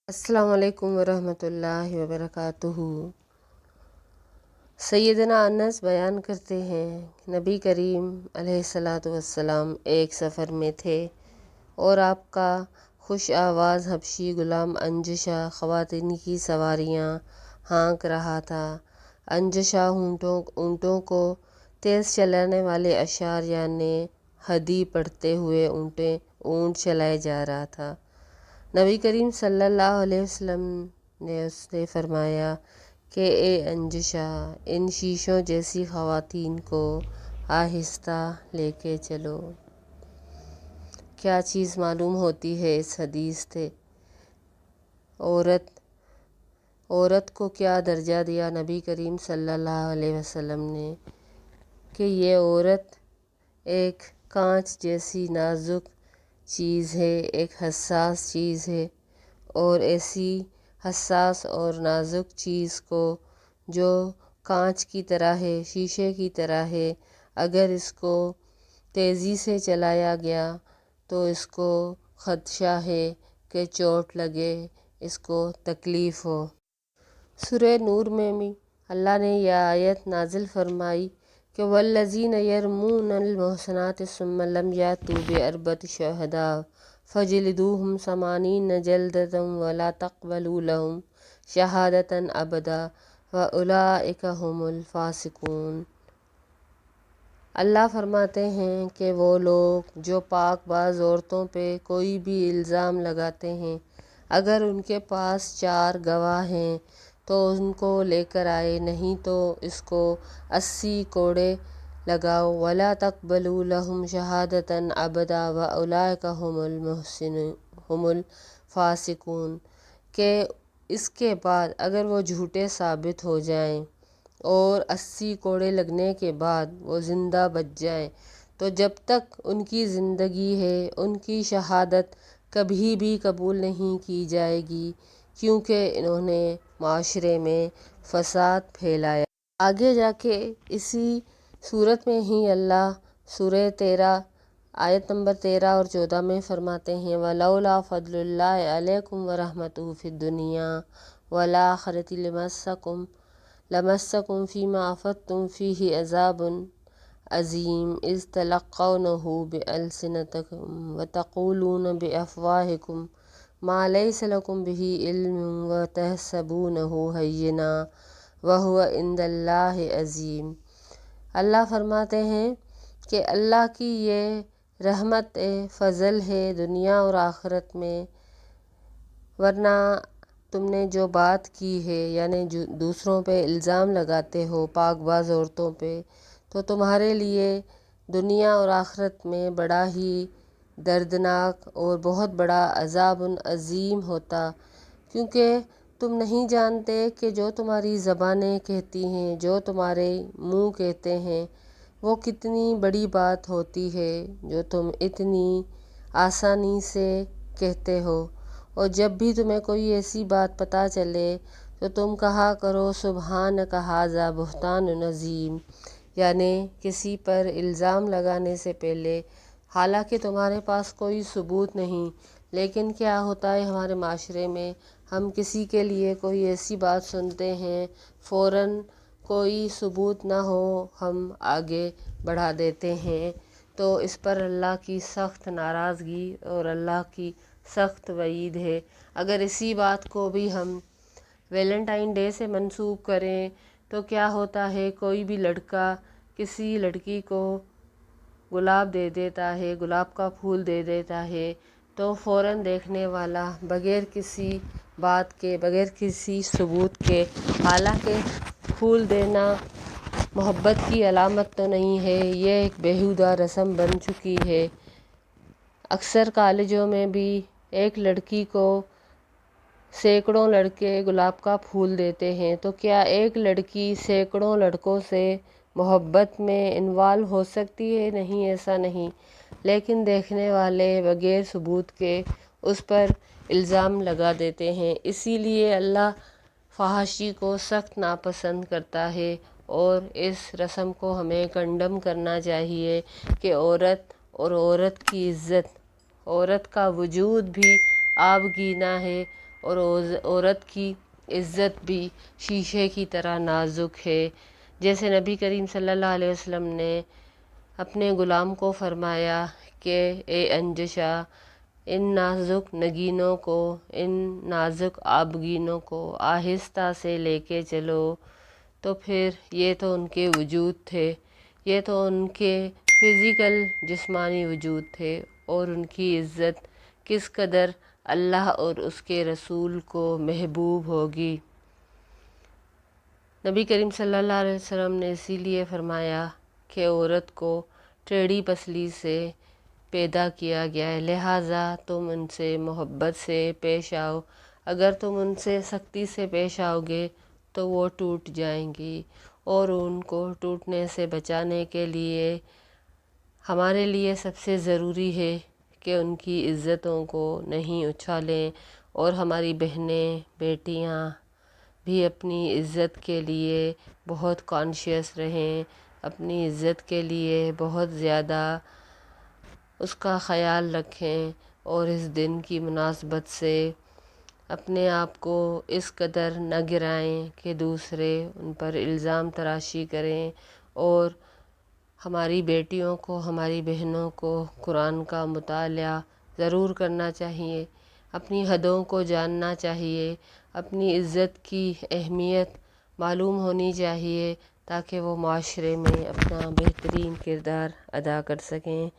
السلام علیکم ورحمۃ اللہ وبرکاتہ۔ سیدنا انس بیان کرتے ہیں، نبی کریم علیہ الصلاۃ والسلام ایک سفر میں تھے اور آپ کا خوش آواز حبشی غلام انجشا خواتین کی سواریاں ہانک رہا تھا۔ انجشا اونٹوں کو تیز چلانے والے اشعار یعنی ہدی پڑھتے ہوئے اونٹ چلائے جا رہا تھا۔ نبی کریم صلی اللہ علیہ وسلم نے اس سے فرمایا کہ اے انجشا، ان شیشوں جیسی خواتین کو آہستہ لے کے چلو۔ کیا چیز معلوم ہوتی ہے اس حدیث سے؟ عورت کو کیا درجہ دیا نبی کریم صلی اللہ علیہ وسلم نے کہ یہ عورت ایک کانچ جیسی نازک چیز ہے، ایک حساس چیز ہے، اور ایسی حساس اور نازک چیز کو جو کانچ کی طرح ہے، شیشے کی طرح ہے، اگر اس کو تیزی سے چلایا گیا تو اس کو خدشہ ہے کہ چوٹ لگے، اس کو تکلیف ہو۔ سورہ نور میں بھی اللہ نے یہ آیت نازل فرمائی کہ والذین یرمون المحصنات ثم لم یأتوا بأربعة شہداء فجلدوہم 80 جلدۃ ولا تقبلوا لہم شہادۃ ابدا واولئک ھم الفاسقون۔ اللہ فرماتے ہیں کہ وہ لوگ جو پاک باز عورتوں پہ کوئی بھی الزام لگاتے ہیں، اگر ان کے پاس 4 گواہ ہیں تو ان کو لے کر آئے، نہیں تو اس کو 80 کوڑے لگاؤ۔ ولا تقبلوا لہم شہادۃ ابدا واولئک ھم الفاسقون، کہ اس کے بعد اگر وہ جھوٹے ثابت ہو جائیں اور 80 کوڑے لگنے کے بعد وہ زندہ بچ جائیں تو جب تک ان کی زندگی ہے ان کی شہادت کبھی بھی قبول نہیں کی جائے گی، کیونکہ انہوں نے معاشرے میں فساد پھیلایا۔ آگے جا کے اسی صورت میں ہی اللہ سورہ 13 آیت نمبر 13 اور 14 میں فرماتے ہیں وَلَوْلَا فَضْلُ اللَّهِ عَلَيْكُمْ وَرَحْمَتُهُ فِي الدُّنْيَا وَالْآخِرَةِ لَمَسَّكُمْ فِيمَا أَفَضْتُمْ فِيهِ عَذَابٌ عَظِيمٌ إِذْ تَلَقَّوْنَهُ بِأَلْسِنَتِكُمْ وَتَقُولُونَ بِأَفْوَاهِكُمْ مَا لَيْسَ لَكُمْ بِهِ عِلْمٌ وَتَحْسَبُونَهُ هَيِّنًا وَهُوَ عِندَ اللَّهِ عَظِيمٌ۔ اللہ فرماتے ہیں کہ اللہ کی یہ رحمت فضل ہے دنیا اور آخرت میں، ورنہ تم نے جو بات کی ہے یعنی جو دوسروں پہ الزام لگاتے ہو پاک باز عورتوں پہ، تو تمہارے لیے دنیا اور آخرت میں بڑا ہی دردناک اور بہت بڑا عذاب عظیم ہوتا، کیونکہ تم نہیں جانتے کہ جو تمہاری زبانیں کہتی ہیں، جو تمہارے منہ کہتے ہیں، وہ کتنی بڑی بات ہوتی ہے جو تم اتنی آسانی سے کہتے ہو۔ اور جب بھی تمہیں کوئی ایسی بات پتہ چلے تو تم کہا کرو سبحانک ھذا بہتان عظیم، یعنی کسی پر الزام لگانے سے پہلے، حالانکہ تمہارے پاس کوئی ثبوت نہیں، لیکن کیا ہوتا ہے ہمارے معاشرے میں، ہم کسی کے لیے کوئی ایسی بات سنتے ہیں، فوراً کوئی ثبوت نہ ہو ہم آگے بڑھا دیتے ہیں، تو اس پر اللہ کی سخت ناراضگی اور اللہ کی سخت وعید ہے۔ اگر اسی بات کو بھی ہم ویلنٹائن ڈے سے منسوب کریں تو کیا ہوتا ہے، کوئی بھی لڑکا کسی لڑکی کو گلاب دے دیتا ہے، گلاب کا پھول دے دیتا ہے، تو فوراً دیکھنے والا بغیر کسی بات کے، بغیر کسی ثبوت کے، حالانکہ پھول دینا محبت کی علامت تو نہیں ہے، یہ ایک بیہودہ رسم بن چکی ہے۔ اکثر کالجوں میں بھی ایک لڑکی کو سینکڑوں لڑکے گلاب کا پھول دیتے ہیں، تو کیا ایک لڑکی سینکڑوں لڑکوں سے محبت میں انوالو ہو سکتی ہے؟ نہیں، ایسا نہیں، لیکن دیکھنے والے بغیر ثبوت کے اس پر الزام لگا دیتے ہیں۔ اسی لیے اللہ فحاشی کو سخت ناپسند کرتا ہے، اور اس رسم کو ہمیں کنڈم کرنا چاہیے کہ عورت اور عورت کی عزت، عورت کا وجود بھی آبگینہ ہے، اور عورت کی عزت بھی شیشے کی طرح نازک ہے۔ جیسے نبی کریم صلی اللہ علیہ وسلم نے اپنے غلام کو فرمایا کہ اے انجشا، ان نازک نگینوں کو، ان نازک آبگینوں کو آہستہ سے لے کے چلو، تو پھر یہ تو ان کے وجود تھے، یہ تو ان کے فزیکل جسمانی وجود تھے، اور ان کی عزت کس قدر اللہ اور اس کے رسول کو محبوب ہوگی۔ نبی کریم صلی اللہ علیہ وسلم نے اسی لیے فرمایا کہ عورت کو ٹیڑھی پسلی سے پیدا کیا گیا ہے، لہٰذا تم ان سے محبت سے پیش آؤ۔ اگر تم ان سے سختی سے پیش آؤ گے تو وہ ٹوٹ جائیں گی، اور ان کو ٹوٹنے سے بچانے کے لیے ہمارے لیے سب سے ضروری ہے کہ ان کی عزتوں کو نہیں اچھالیں، اور ہماری بہنیں بیٹیاں بھی اپنی عزت کے لیے بہت کانشیس رہیں، اپنی عزت کے لیے بہت زیادہ اس کا خیال رکھیں، اور اس دن کی مناسبت سے اپنے آپ کو اس قدر نہ گرائیں کہ دوسرے ان پر الزام تراشی کریں۔ اور ہماری بیٹیوں کو، ہماری بہنوں کو قرآن کا مطالعہ ضرور کرنا چاہیے، اپنی حدوں کو جاننا چاہیے، اپنی عزت کی اہمیت معلوم ہونی چاہیے، تاکہ وہ معاشرے میں اپنا بہترین کردار ادا کر سکیں۔